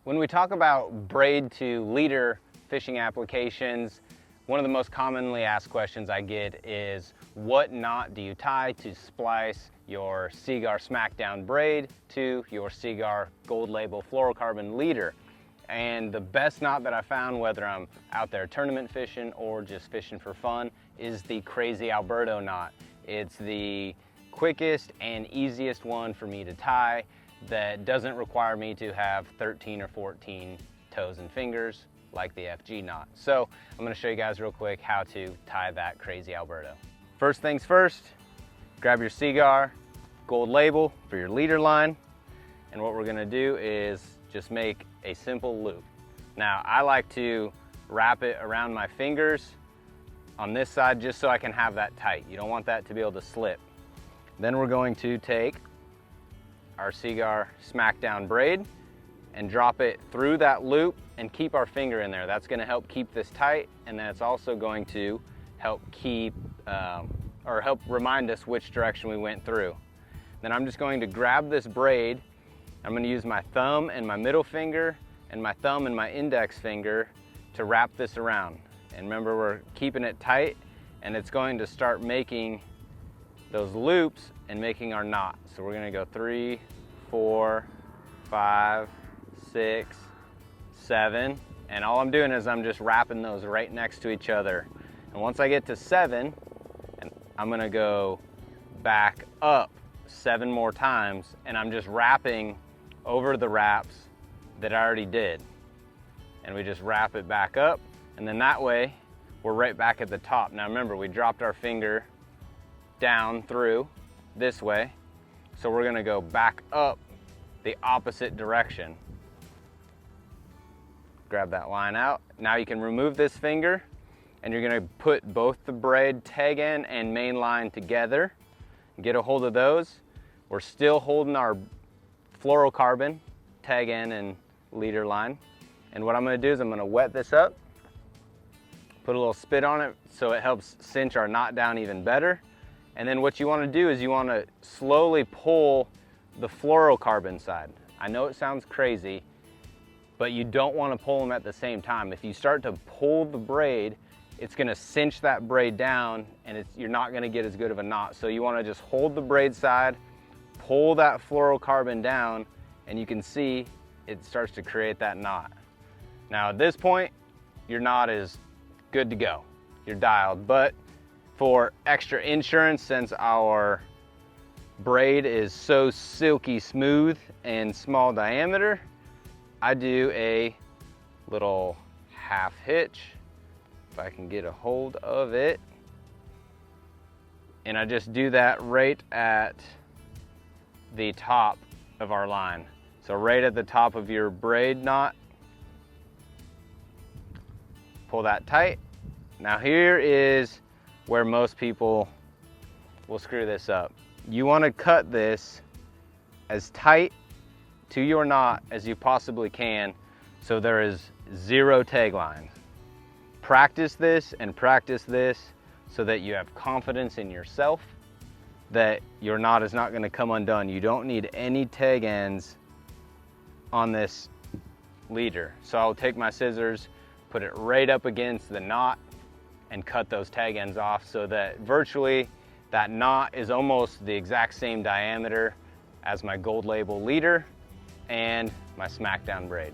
When we talk about braid to leader fishing applications, one of the most commonly asked questions I get is, what knot do you tie to splice your Seaguar Smackdown braid to your Seaguar Gold Label Fluorocarbon leader? And the best knot that I found, whether I'm out there tournament fishing or just fishing for fun, is the Crazy Alberto knot. It's the quickest and easiest one for me to tie that doesn't require me to have 13 or 14 toes and fingers like the FG knot. So I'm going to show you guys real quick how to tie that Crazy Alberto. First things first, grab your Seaguar Gold Label for your leader line, and what we're going to do is just make a simple loop. Now I like to wrap it around my fingers on this side just so I can have that tight. You don't want that to be able to slip. Then we're going to take our Seaguar Smackdown braid and drop it through that loop and keep our finger in there. That's going to help keep this tight, and then it's also going to help keep or help remind us which direction we went through. Then I'm just going to grab this braid. I'm going to use my thumb and my middle finger and my thumb and my index finger to wrap this around. And remember, we're keeping it tight, and it's going to start making those loops and making our knot. So we're going to go 3, 4, 5, 6, 7, and all I'm doing is I'm just wrapping those right next to each other. And once I get to 7, I'm going to go back up 7 more times, and I'm just wrapping over the wraps that I already did. And we just wrap it back up, and then that way we're right back at the top. Now remember, we dropped our finger down through this way, so we're going to go back up the opposite direction. Grab that line out. Now you can remove this finger, and you're going to put both the braid tag end and main line together. Get a hold of those. We're still holding our fluorocarbon tag end and leader line. And what I'm going to do is I'm going to wet this up, put a little spit on it so it helps cinch our knot down even better. And then what you want to do is you want to slowly pull the fluorocarbon side. I know it sounds crazy, but you don't want to pull them at the same time. If you start to pull the braid, it's going to cinch that braid down, and you're not going to get as good of a knot. So you want to just hold the braid side, pull that fluorocarbon down, and you can see it starts to create that knot. Now at this point, your knot is good to go. You're dialed. But for extra insurance, since our braid is so silky smooth and small diameter, I do a little half hitch, if I can get a hold of it, and I just do that right at the top of our line. So right at the top of your braid knot, pull that tight. Now here is where most people will screw this up. You want to cut this as tight to your knot as you possibly can, so there is 0 tag lines. Practice this and practice this so that you have confidence in yourself that your knot is not going to come undone. You don't need any tag ends on this leader. So I'll take my scissors, put it right up against the knot, and cut those tag ends off so that virtually that knot is almost the exact same diameter as my Gold Label leader and my Smackdown braid.